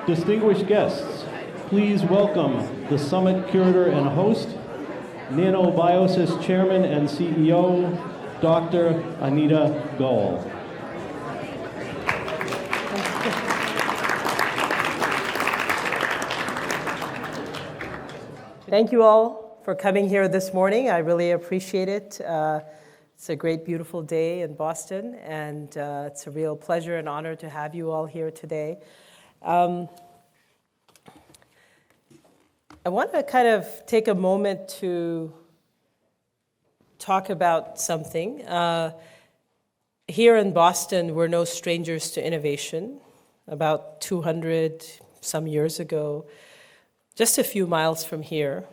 Distinguished guests, please welcome the Summit Curator and host, Nanobiosys Chairman and CEO, Dr. Anita Goel. Thank you all for coming here this morning. I really appreciate it. It's a great, beautiful day in Boston, and it's a real pleasure and honor to have you all here today. I want to kind of take a moment to talk about something. Here in Boston, we're no strangers to innovation. About 200 some years ago, just a few miles from here,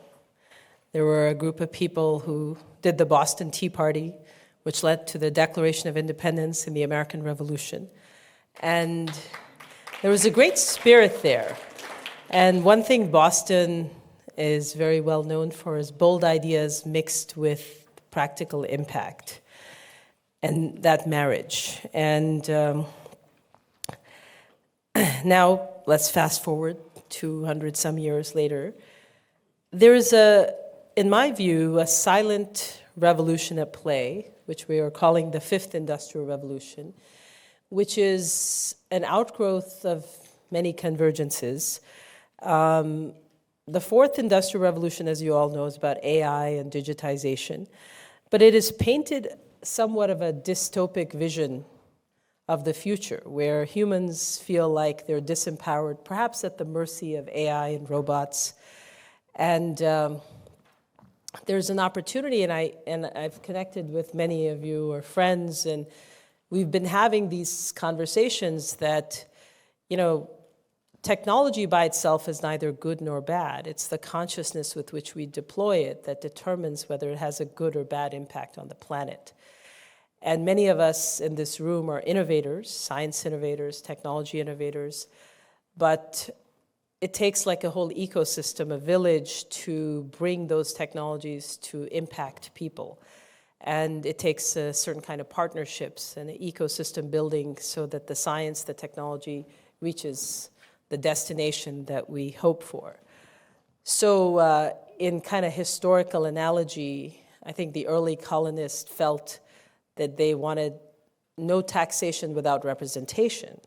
there were a group of people who did the Boston Tea Party, which led to the Declaration of Independence and the American Revolution. And there was a great spirit there. And one thing Boston is very well known for is bold ideas mixed with practical impact, and that marriage. And now let's fast forward 200 some years later. There is in my view, a silent revolution at play, which we are calling the Fifth Industrial Revolution, which is an outgrowth of many convergences. The Fourth Industrial Revolution, as you all know, is about AI and digitization, but it is painted somewhat of a dystopic vision of the future, where humans feel like they're disempowered, perhaps at the mercy of AI and robots. And there's an opportunity, and I've connected with many of you or friends, and we've been having these conversations that, technology by itself is neither good nor bad. It's the consciousness with which we deploy it that determines whether it has a good or bad impact on the planet. And many of us in this room are innovators, science innovators, technology innovators, but it takes like a whole ecosystem, a village, to bring those technologies to impact people. And it takes a certain kind of partnerships and an ecosystem building so that the science, the technology reaches the destination that we hope for. So in kind of historical analogy, I think the early colonists felt that they wanted no taxation without representation.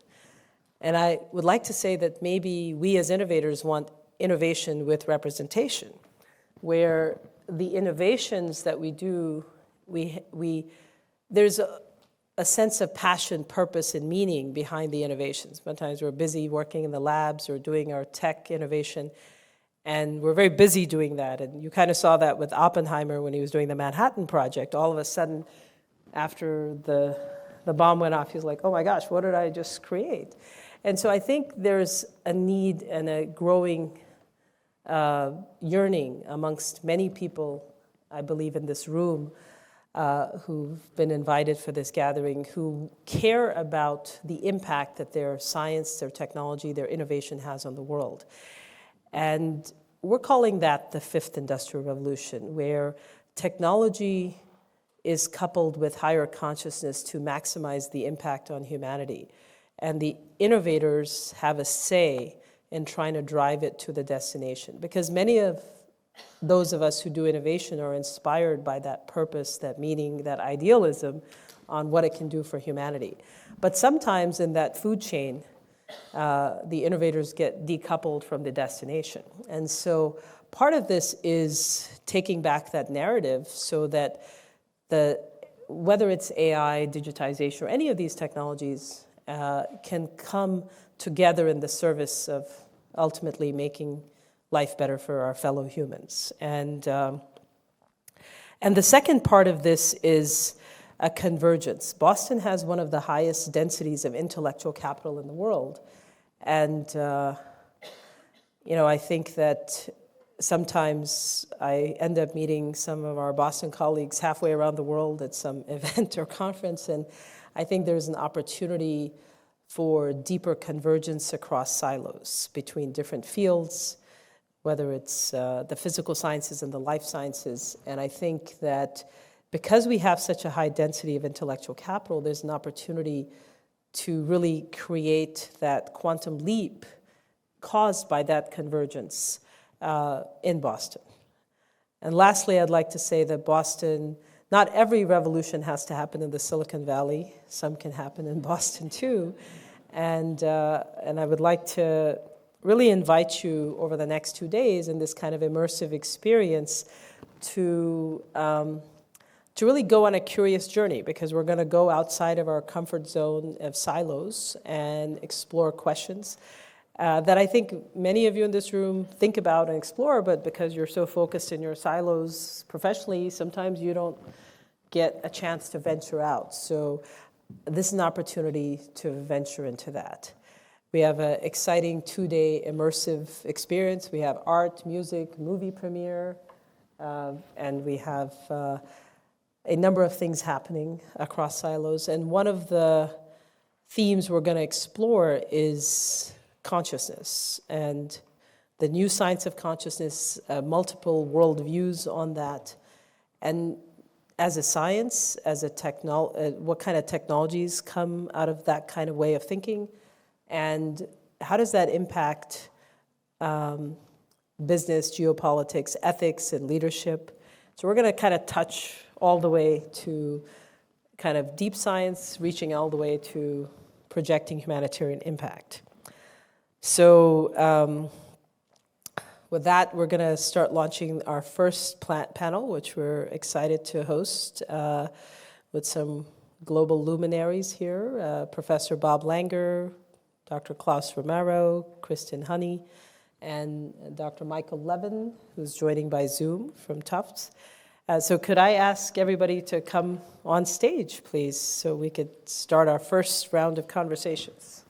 And I would like to say that maybe we as innovators want innovation with representation, where the innovations that we do, there's a sense of passion, purpose, and meaning behind the innovations. Sometimes we're busy working in the labs or doing our tech innovation, and we're very busy doing that. And you kind of saw that with Oppenheimer when he was doing the Manhattan Project. All of a sudden, after the bomb went off, he was like, oh my gosh, what did I just create? And so I think there's a need and a growing yearning amongst many people, I believe, in this room who've been invited for this gathering, who care about the impact that their science, their technology, their innovation has on the world. And we're calling that the Fifth Industrial Revolution, where technology is coupled with higher consciousness to maximize the impact on humanity. And the innovators have a say in trying to drive it to the destination. Because many of those of us who do innovation are inspired by that purpose, that meaning, that idealism on what it can do for humanity. But sometimes in that food chain, the innovators get decoupled from the destination. And so part of this is taking back that narrative so that whether it's AI, digitization, or any of these technologies can come together in the service of ultimately making life better for our fellow humans. And the second part of this is a convergence. Boston has one of the highest densities of intellectual capital in the world. And, I think that sometimes I end up meeting some of our Boston colleagues halfway around the world at some event or conference, and I think there's an opportunity for deeper convergence across silos between different fields, whether it's the physical sciences and the life sciences. And I think that because we have such a high density of intellectual capital, there's an opportunity to really create that quantum leap caused by that convergence in Boston. And lastly, I'd like to say that Boston, not every revolution has to happen in the Silicon Valley. Some can happen in Boston too. And I would like to really invite you over the next 2 days in this kind of immersive experience to really go on a curious journey, because we're going to go outside of our comfort zone of silos and explore questions that I think many of you in this room think about and explore, but because you're so focused in your silos professionally, sometimes you don't get a chance to venture out. So this is an opportunity to venture into that. We have an exciting 2-day immersive experience. We have art, music, movie premiere, and we have a number of things happening across silos. And one of the themes we're going to explore is consciousness and the new science of consciousness, multiple worldviews on that. And as a science, as a what kind of technologies come out of that kind of way of thinking, and how does that impact business, geopolitics, ethics, and leadership? So we're going to kind of touch all the way to kind of deep science, reaching all the way to projecting humanitarian impact. So with that, we're going to start launching our first panel, which we're excited to host with some global luminaries here, Professor Bob Langer, Dr. Klaus Romero, Kristen Honey, and Dr. Michael Levin, who's joining by Zoom from Tufts. So could I ask everybody to come on stage, please, so we could start our first round of conversations?